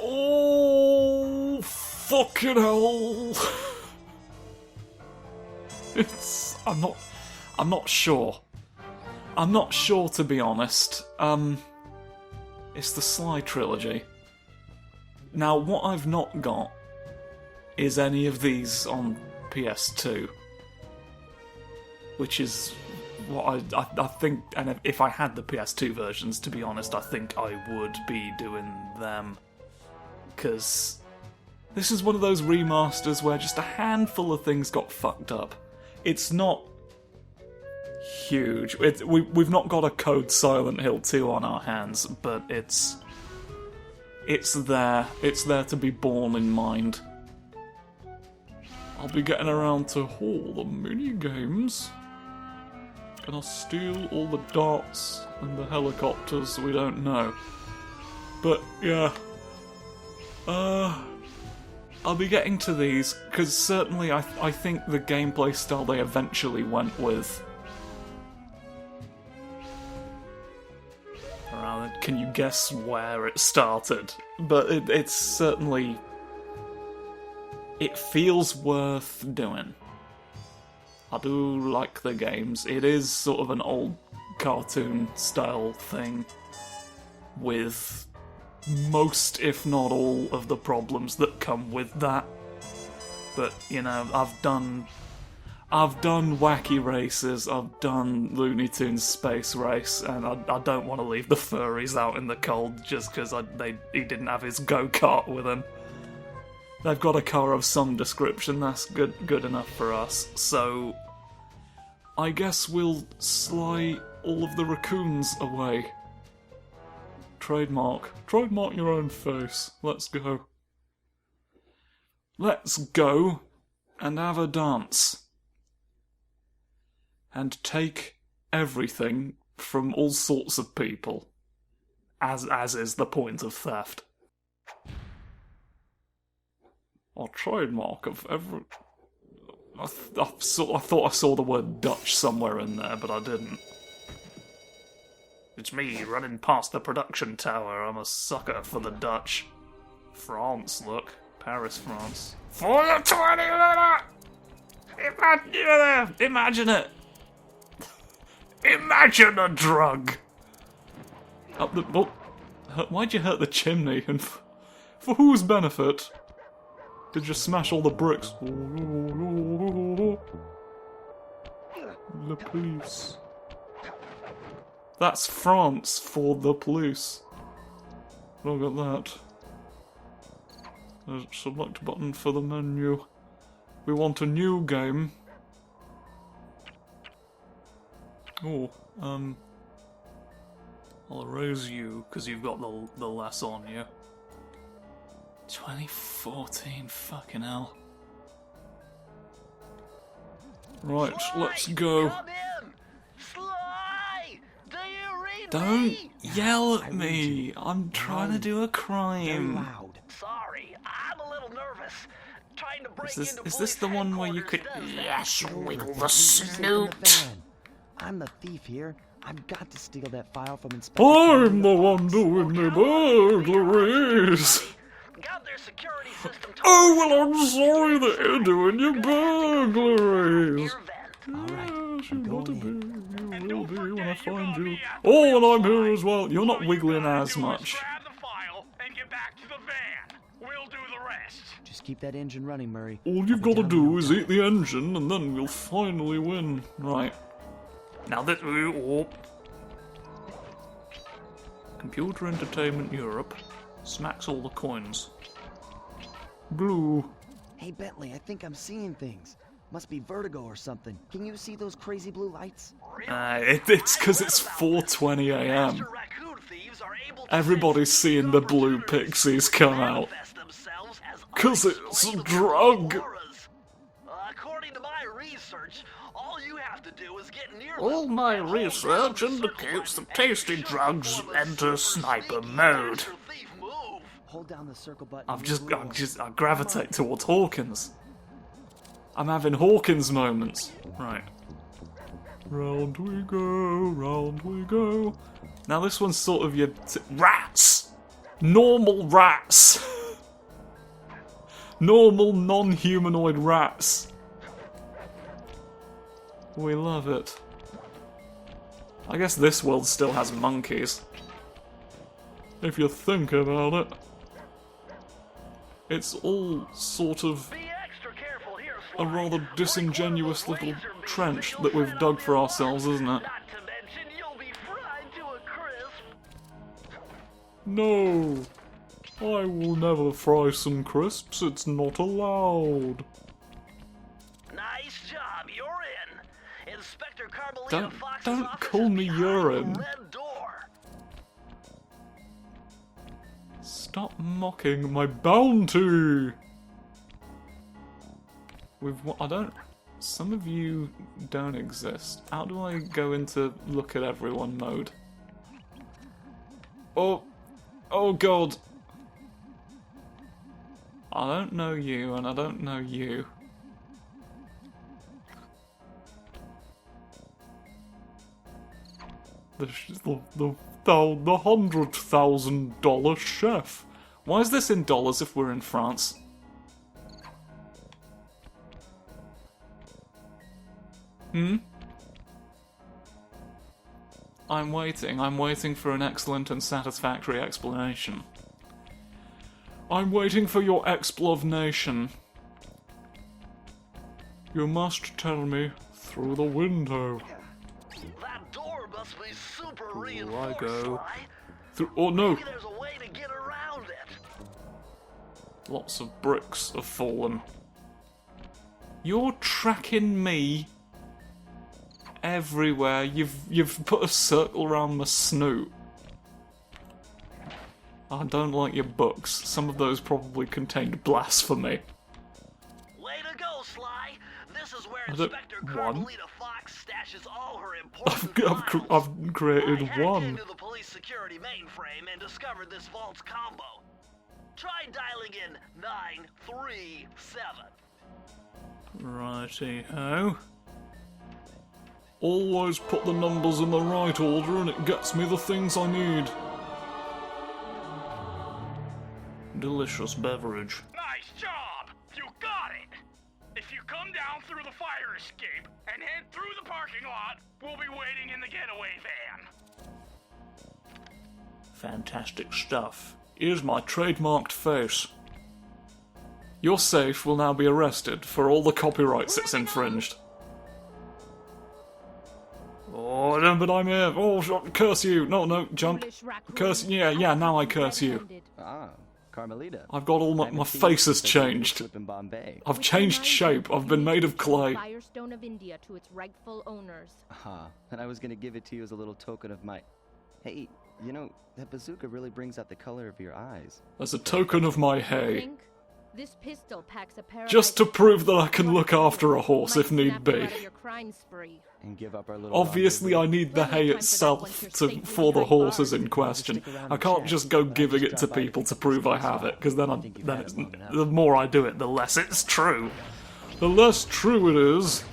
Oh, fucking hell! I'm not sure. I'm not sure, to be honest. It's the Sly trilogy. Now, what I've not got is any of these on PS2, which is what I think. And if I had the PS2 versions, to be honest, I think I would be doing them, because this is one of those remasters where just a handful of things got fucked up. It's not huge. We've not got a Code Silent Hill 2 on our hands, but it's there. It's there to be borne in mind. I'll be getting around to all the mini-games. Can I steal all the darts and the helicopters? We don't know. But, yeah. I'll be getting to these, because certainly I think the gameplay style they eventually went with... Can you guess where it started? But it's certainly... It feels worth doing. I do like the games. It is sort of an old cartoon style thing with most, if not all, of the problems that come with that. But, you know, I've done Wacky Races, I've done Looney Tunes Space Race, and I don't want to leave the furries out in the cold just because he didn't have his go-kart with him. They've got a car of some description, that's good enough for us. So, I guess we'll sly all of the raccoons away. Trademark your own face. Let's go. Let's go and have a dance. And take everything from all sorts of people, as is the point of theft. Or trademark of every... I thought I saw the word Dutch somewhere in there, but I didn't. It's me, running past the production tower. I'm a sucker for the Dutch. France, look. Paris, France. For the 20 minute! Imagine it! Imagine a drug! Up the... Oh, why'd you hurt the chimney? And for whose benefit? Did you smash all the bricks? The police. That's France for the police. Look at that. There's a select button for the menu. We want a new game. Oh, I'll erase you, because you've got the less on you. 2014, fucking hell. Right, Sly, let's go. Come in. Sly, do you read Don't me? yell at me. I'm trying to do a Very crime. loud. Sorry, I'm a little nervous. Trying to break into Is this the one where you could... Yes, Wiggle the snoot. I'm the thief here. I've got to steal that file from Inspector. I'm the one doing the burglaries. Got their security system. Oh, well, I'm sorry that you're doing your burglaries. Alright, Yes, you I'm gotta going be. You will be when I find you. Oh, and I'm here as well. You're not wiggling as much. Grab the file and get back to the van. We'll do the rest. Just keep that engine running, Murray. All you've got to do is eat the engine, and then we'll finally win. Right. Now that we... Oh. Computer Entertainment Europe smacks all the coins. Blue. Hey, Bentley, I think I'm seeing things. Must be vertigo or something. Can you see those crazy blue lights? It's because it's 4:20 a.m. Raccoon thieves are able to Everybody's seeing the blue pixies come out. manifest themselves as 'Cause it's a unexplainable drug. auras. According to my research, all you have to do is get near All them, my hold research down the indicates circle that button, tasty and drugs shoot enter super sniper sneaky mode. master thief move. Hold down the circle button. I gravitate towards Hawkins. I'm having Hawkins moments. Right. Round we go, round we go. Now this one's sort of your... Rats! Normal rats! Normal, non-humanoid rats. We love it. I guess this world still has monkeys. If you think about it. It's all sort of a rather disingenuous little trench that we've dug for ourselves, isn't it? No! I will never fry some crisps, it's not allowed. Nice job, you're in. Inspector Carmelita Fox's Don't office call is me behind the urine. red door. Stop mocking my bounty! Some of you don't exist. How do I go into look at everyone mode? Oh god! I don't know you, and I don't know you. The $100,000 chef. Why is this in dollars if we're in France? I'm waiting for an excellent and satisfactory explanation. I'm waiting for your explanation. You must tell me through the window. That door must be super I reinforced, go. Sly. Through, oh no! Maybe there's a way to get around it. Lots of bricks have fallen. You're tracking me everywhere. You've put a circle around my snoot. I don't like your books. Some of those probably contained blasphemy. Way to go, Sly. This is where I don't- Inspector one? Carmelita Fox stashes all her important files. I've created I hacked one. into the police security mainframe and discovered this vault's combo. Try dialing in 937. Righty-ho. Always put the numbers in the right order and it gets me the things I need. Delicious beverage. Nice job! You got it! If you come down through the fire escape and head through the parking lot, we'll be waiting in the getaway van. Fantastic stuff. Here's my trademarked face. Your safe will now be arrested for all the copyrights it's infringed. Oh, no, but I'm here. Oh, curse you. No, jump. Curse, yeah, now I curse you. Ah, Carmelita. I've got all my face has changed. In Bombay. I've changed shape. I've been made of clay. Firestone of India to its rightful owners. And I was gonna give it to you as a little token of my... Hey, you know, that bazooka really brings out the color of your eyes. As a token of my hay. Think? This pistol packs a Just to prove that I can look after a horse if need be. And give up our little... Obviously, I need the hay itself for the horses in question. I can't just go giving it to people to prove I have it, because then the more I do it, the less it's true. The less true it is,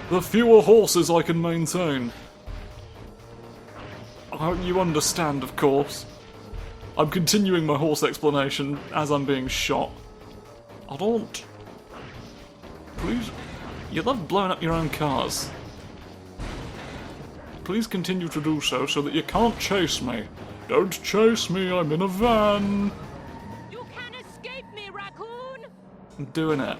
the fewer horses I can maintain. I hope you understand, of course. I'm continuing my horse explanation as I'm being shot. I don't... Please... You love blowing up your own cars. Please continue to do so that you can't chase me. Don't chase me, I'm in a van. You can't escape me, Raccoon! I'm doing it.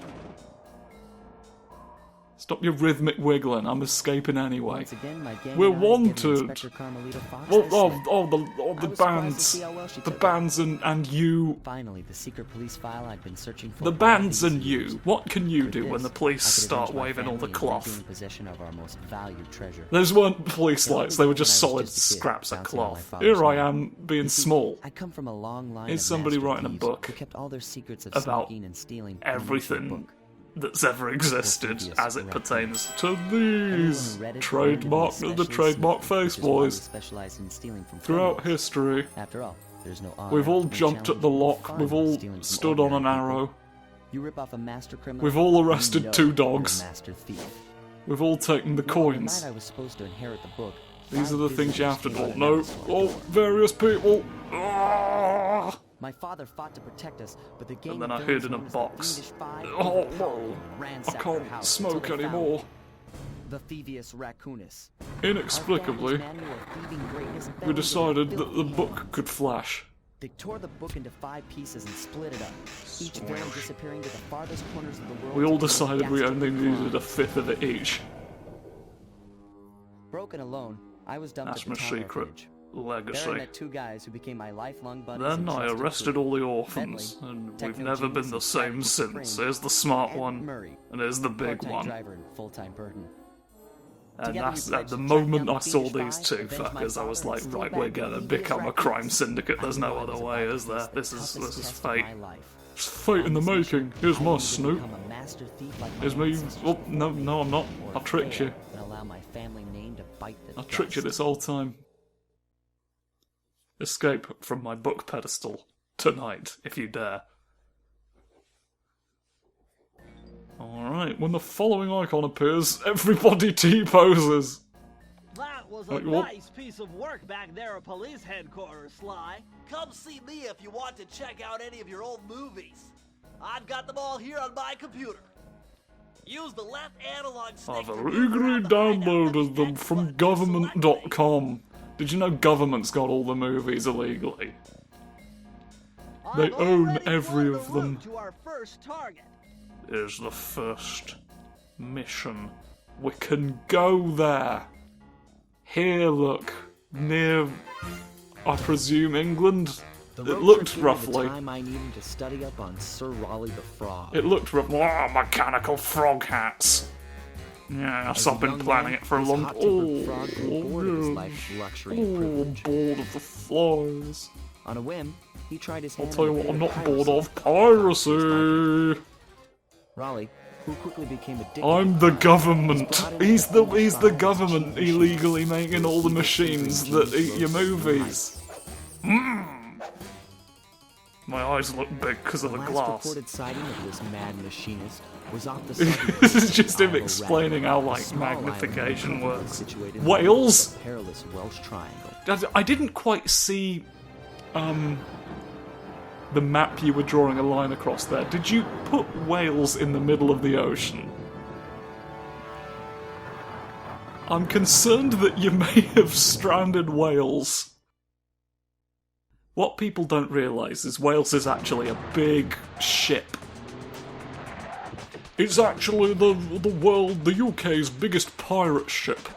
Stop your rhythmic wiggling, I'm escaping anyway. Once again, my gang We're and I is giving wanted. Inspector Carmelita Fox Well, this slip. the I was surprised to bands. see how well she The took it. bands and you. Finally, the secret police file I've been searching for. The for all bands these and years. you. What can you For do when this, the police I could start avenge my waving all the family and cloth? regain possession of our most valued treasure. Those weren't police It all lights, they were began just when I was solid just a kid, scraps of bouncing on my cloth. father's Here I lawn. am, being You see, small. I come from a long line Is of somebody master writing a thieves book who kept all their secrets of about sneaking and stealing in a neat Everything book. that's ever existed Thievius, as it Raccoonus. pertains to Anyone these who read it trademark, learned the especially trademark smart, face which is why we boys. specialize in stealing from Throughout criminals. history, After all, there's no honor, we've all no jumped at the challenge, no lock, fun we've in all stealing from stood on an ordinary people. arrow, You rip off a master criminal, we've all you arrested know 2 you're a dogs, master thief. we've all taken the Well, coins. the night I was supposed to inherit the book, These are the things you have to do. No. Oh, various people. Ah! My father fought to protect us, but the gang And then I of hid villains in a known as the box. Fiendish Five Oh, overpowered no. me and I ransacked our can't house until smoke they found anymore. The Thievius Raccoonus. Inexplicably, Our family's manual of thieving greatness we fell decided into that the filthy book hands. could flash. They tore the book into 5 pieces and split it up, each villain disappearing to the farthest corners of the world. We all to commit decided we only dastardly needed a crimes. fifth of it each. Broken alone, I was dumped That's at my the town secret orphanage. There I legacy. met 2 guys who became my lifelong buddies. Then and I trusted arrested crew. all the orphans, Bentley, and we've techno never been genius the and same practical since. spring, There's the smart and one, Murray, and there's the big part-time one. driver and full-time burden. And Together that's we at the pledged to track moment down I the saw Fiendish these Five, two avenge my fuckers, I was father, like, and steal right, back we're the gonna Thievius become a crime Raccoonus. syndicate. I There's knew no I other was way, about to is there? face the This is toughest test of fate. my life. It's fate in the On this making. mission, Here's I my needed to Snoop. become a master thief like my Here's me. ancestors Oh, before no, me, no, I'm not. or I tricked fail you. and allow my family name to bite the I tricked you dust. this whole time. Escape from my book pedestal tonight, if you dare. Alright, when the following icon appears, everybody T-poses. That was a Wait, what? nice piece of work back there at police headquarters, Sly. Come see me if you want to check out any of your old movies. I've got them all here on my computer. Use the left analog stick. I've to move illegally around the hideout, downloaded the them X from button to select me. government.com. Did you know government's got all the movies illegally? They I'm own already every on the of them. route to our first target. Here's the first mission. We can go there. Here, look. Near, I presume, England? The It road looked trip gave me roughly. the time I needed to study up on Sir Raleigh the Frog. It looked roughly. Oh, mechanical frog hats. Yes, I've been planning it for a long time. Oh, frog grew bored of his life's luxury and I'm privilege. bored of the flies. On a whim, he tried his I'll hand tell you at what, I'm bit not bored piracy. of piracy. Raleigh, who quickly became addicted I'm to the crime, government. was brought into He's the English files government as chief illegally machinist. making all the He was machines secretly that eat your genius movies. My eyes look big because of The the last glass. recorded sighting of this mad machinist was off the southern This is coast just of him Isle of explaining Rath, how, a like, small island magnification perfectly works. situated in Wales? the perilous Welsh Triangle. I didn't quite see the map you were drawing a line across there. Did you put Wales in the middle of the ocean? I'm concerned that you may have stranded Wales. What people don't realise is Wales is actually a big ship. It's actually the UK's biggest pirate ship,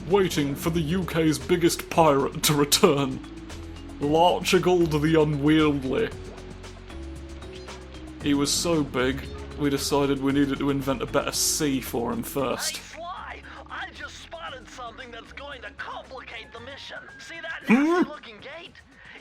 waiting for the UK's biggest pirate to return. L'archibald the Unwieldy. He was so big, we decided we needed to invent a better sea for him first. Hey, Sly, I just spotted something that's going to complicate the mission. See that nasty-looking gate?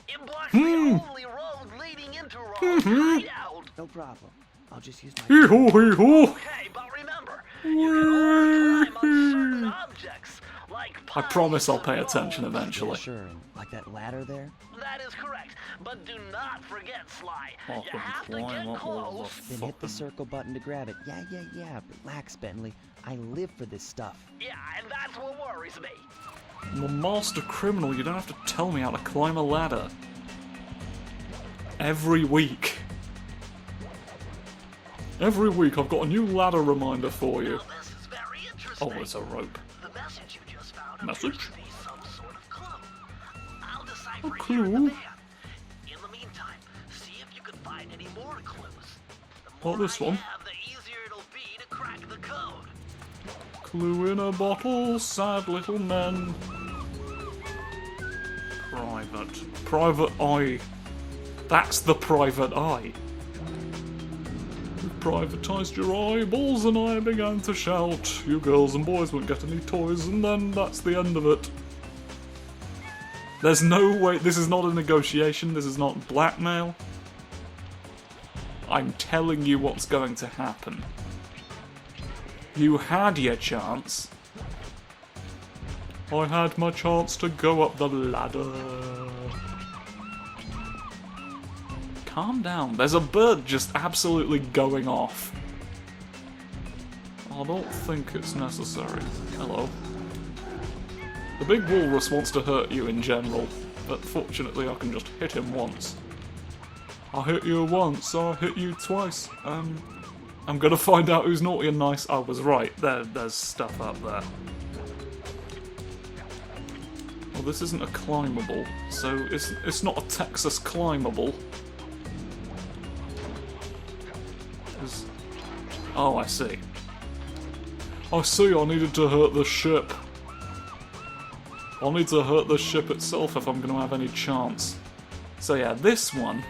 It blocks the only road leading into Raleigh's hideout. No problem. I'll just use my... Hee-hoo, hee-hoo! Okay, but remember, you can only climb on certain objects, like I promise I'll pay pipes attention and eventually. Sure, like that ladder there? That is correct, but do not forget, Sly. I You can have to climb get up all close. Then hit the circle button to grab it. Yeah. Relax, Bentley. I live for this stuff. Yeah, and that's what worries me. I'm a master criminal, you don't have to tell me how to climb a ladder. Every week. Every week I've got a new ladder reminder for you. Now, this is very interesting. Oh, it's a rope. The message you just found Message? appears to be some sort of clue. I'll decipher A it here in the clue? van. In the meantime, see if you can find any more clues. The Like more this I one? have, the easier it'll be to crack the code. Clue in a bottle, sad little men. Private eye. That's the private eye. You privatised your eyeballs and I began to shout, you girls and boys won't get any toys, and then that's the end of it. There's no way, this is not a negotiation, this is not blackmail. I'm telling you what's going to happen. You had your chance. I had my chance to go up the ladder. Calm down. There's a bird just absolutely going off. I don't think it's necessary. Hello. The big walrus wants to hurt you in general, but fortunately I can just hit him once. I hit you once, I hit you twice. I'm gonna find out who's naughty and nice. I was right, there's stuff up there. Well, this isn't a climbable, so it's not a Texas climbable. Oh, I see. I see, I needed to hurt the ship. I'll need to hurt the ship itself if I'm going to have any chance. So yeah, this one...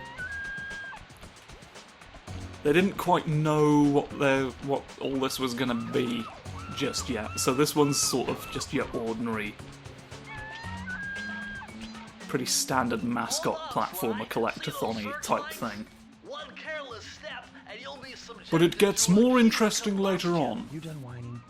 They didn't quite know what all this was going to be just yet. So this one's sort of just your ordinary... pretty standard mascot platformer collectathon-y type thing. One careless step and you'll be subjected But it gets to more a interesting later on. You done whining?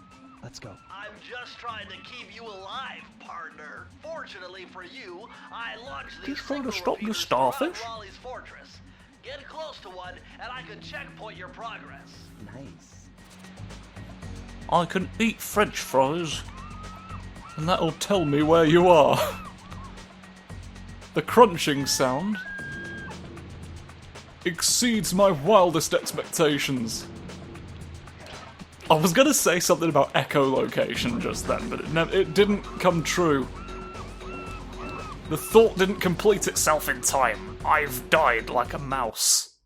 Let's go. I'm just trying to keep you alive, partner. Fortunately for you, I launched these Just trying to signal stop the repeaters throughout starfish? Raleigh's fortress. Get close to one, and I can checkpoint your progress. Nice. I can eat French fries, and that'll tell me where you are. The crunching sound exceeds my wildest expectations. I was gonna say something about echolocation just then, but it didn't come true. The thought didn't complete itself in time. I've died like a mouse.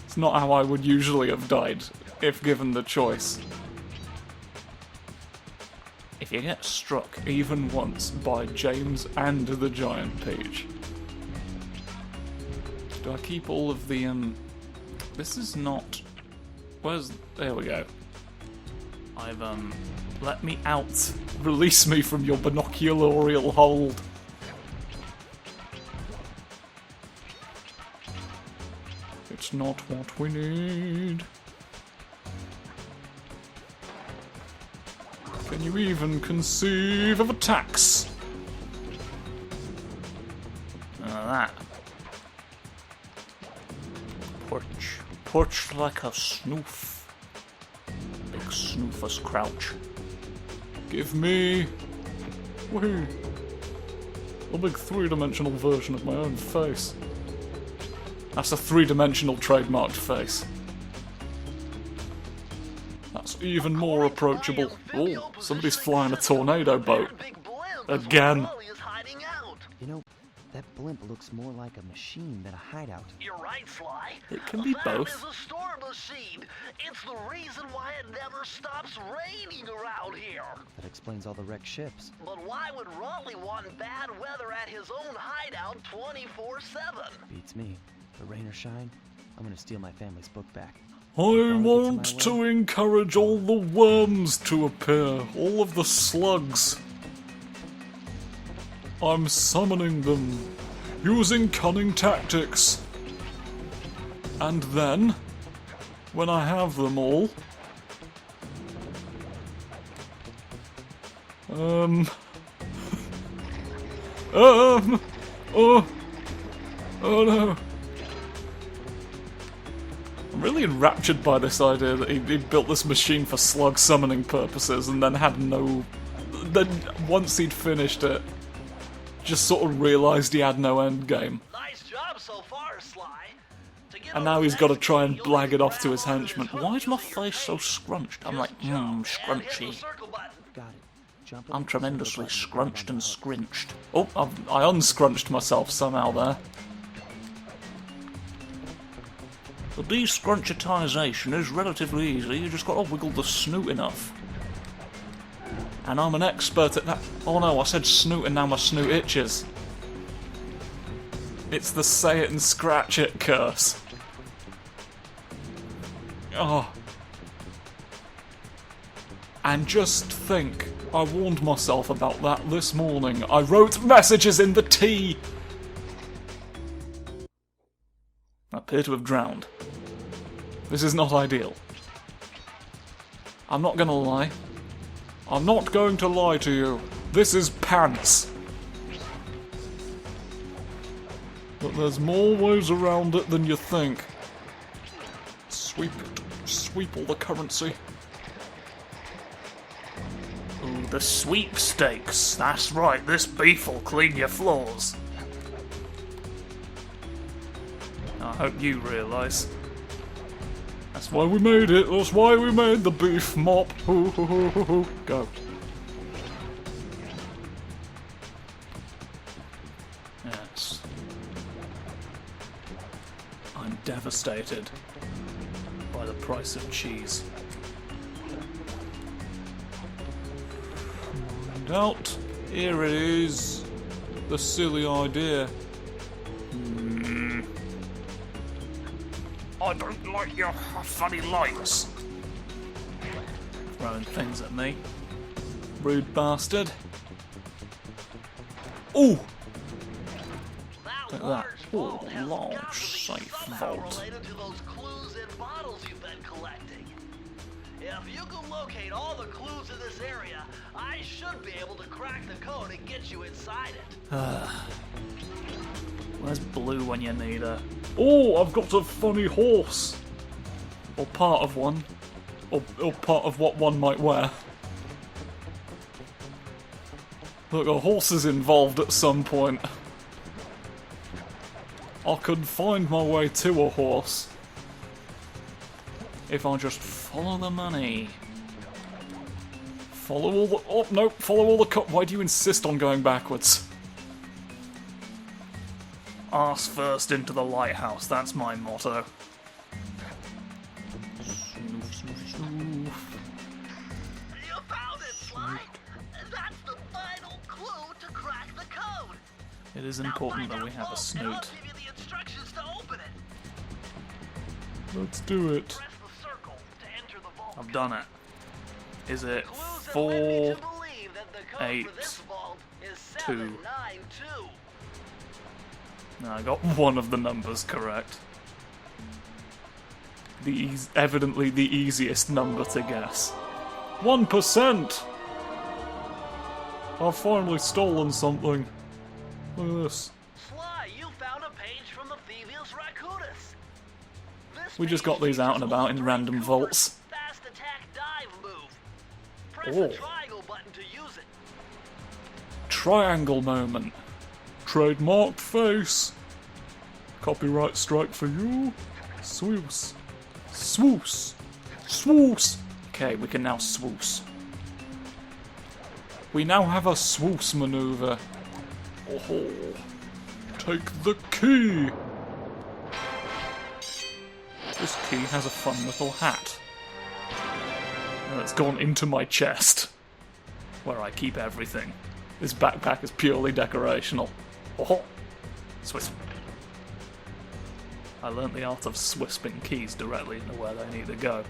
It's not how I would usually have died, if given the choice. If you get struck even once by James and the Giant Peach. Do I keep all of the, This is not... Where's... There we go. I've, Let me out. Release me from your binocularial hold. It's not what we need. Can you even conceive of attacks? That. Perch like a snoof. Big snoofus crouch. Give me... Woohoo! A big three-dimensional version of my own face. That's a three-dimensional trademarked face. That's even more approachable. Oh, somebody's flying a tornado boat. Again. You know, that blimp looks more like a machine than a hideout. You're right, Sly. It can be That both. is a storm machine. It's the reason why it never stops raining around here. That explains all the wrecked ships. But why would Raleigh want bad weather at his own hideout 24/7? Beats me. But rain or shine, I'm gonna steal my family's book back. I want to encourage all the worms to appear, all of the slugs. I'm summoning them, using cunning tactics. And then, when I have them all... Oh no. I'm really enraptured by this idea that he built this machine for slug-summoning purposes and then had no... Then, once he'd finished it, just sort of realised he had no endgame. Nice job so far, Sly. And now he's got to try and blag it off to his henchmen. Why is my face so scrunched? I'm like, scrunchy. Got it. Jump I'm tremendously scrunched and scrinched. Oh, I unscrunched myself somehow there. The descrunchitization is relatively easy, you just got to wiggle the snoot enough. And I'm an expert at that. Oh no, I said snoot and now my snoot itches. It's the say it and scratch it curse. Oh. And just think, I warned myself about that this morning. I wrote messages in the tea. I appear to have drowned. This is not ideal. I'm not gonna lie. I'm not going to lie to you. This is pants. But there's more ways around it than you think. Sweep it. Sweep all the currency. Ooh. The sweepstakes. That's right, this beef will clean your floors. I hope you realise. That's why we made it. That's why we made the beef mop. Hoo, hoo, hoo, hoo, hoo. Go. Yes. I'm devastated by the price of cheese. And out. Here it is. The silly idea. I don't like your funny lights. Throwing things at me. Rude bastard. Ooh! That Look at large that. vault Ooh, has large got to be safe somehow vault. related to those clues and bottles you've been collecting. If you can locate all the clues in this area, I should be able to crack the code and get you inside it. Where's Blue when you need her? Oh, I've got a funny horse! Or part of one. Or part of what one might wear. Look, a horse is involved at some point. I could find my way to a horse. If I just follow the money. Follow all the... Oh, no, follow all the... Why do you insist on going backwards? Arse first into the lighthouse, that's my motto. You found it, Sly! That's the final clue to crack the code! It is Now important find that we that have a vault, and snoot. I'll give you the instructions to open it. Let's do it. Press the circle to enter the vault. I've done it. Is it Clues have led me 4? to believe that the code 8, for this vault is 2. 792. No, I got one of the numbers correct. Evidently the easiest number to guess. 1%! I've finally stolen something. Look at this. Sly, you found a page from the Thievius Raccoonus. This We just page got these out and features about in all random three vaults. Cooper's fast attack dive move. Press Oh. the triangle button to use it. Triangle moment. Trademarked face. Copyright strike for you. Swoos. Swoos. Swoos. Okay, we can now swoos. We now have a swoos maneuver. Oh, take the key. This key has a fun little hat. And it's gone into my chest, where I keep everything. This backpack is purely decorational. Oh, Swiss. I learnt the art of swisping keys directly into where they need to go.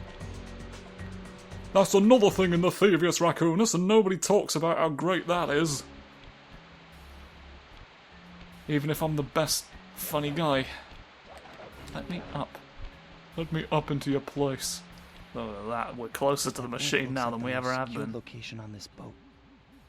That's another thing in the Thievius Raccoonus, and nobody talks about how great that is. Even if I'm the best funny guy. Let me up. Let me up into your place. Look at that, we're closer to the machine now than we ever have been. Location on this boat.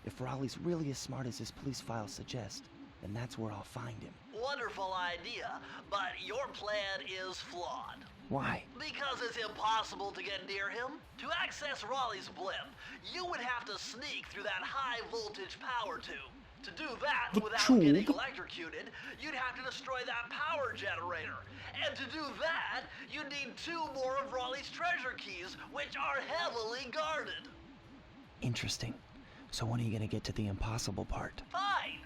If Raleigh's really as smart as his police files suggest, then that's where I'll find him. Wonderful idea, but your plan is flawed. Why? Because it's impossible to get near him. To access Raleigh's blimp, you would have to sneak through that high voltage power tube. To do that The without tube? getting electrocuted, you'd have to destroy that power generator. And to do that, you need 2 more of Raleigh's treasure keys, which are heavily guarded. Interesting. So when are you gonna get to the impossible part? Fine,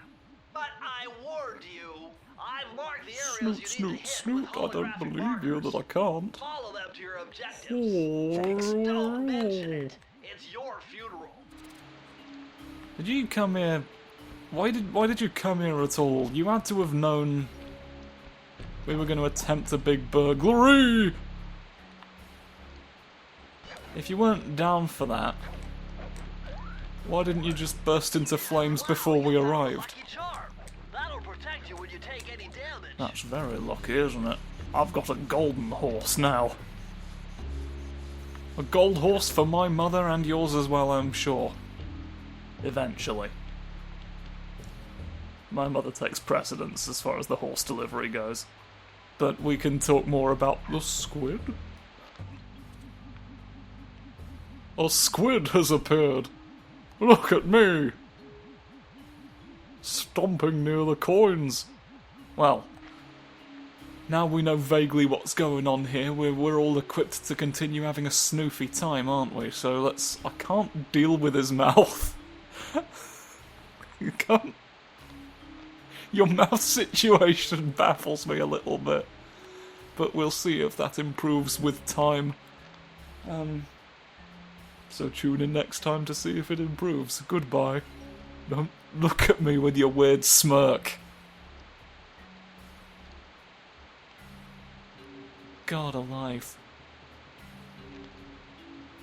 but I warned you. I've marked the areas Snoot, you need snoot, to hit snoot, I with don't holographic believe you markers. that I can't. Follow them to your objectives. Thanks. Don't mention it. It's your funeral. Did you come here? Why did you come here at all? You had to have known we were going to attempt a big burglary. If you weren't down for that, why didn't you just burst into flames before we arrived? Lucky charm. That'll protect you when you take any damage. That's very lucky, isn't it? I've got a golden horse now. A gold horse for my mother and yours as well, I'm sure. Eventually. My mother takes precedence as far as the horse delivery goes. But we can talk more about the squid. A squid has appeared. Look at me! Stomping near the coins. Well, now we know vaguely what's going on here. We're all equipped to continue having a snoofy time, aren't we? So let's... I can't deal with his mouth. You can't... Your mouth situation baffles me a little bit. But we'll see if that improves with time. So tune in next time to see if it improves. Goodbye. Don't look at me with your weird smirk. God alive.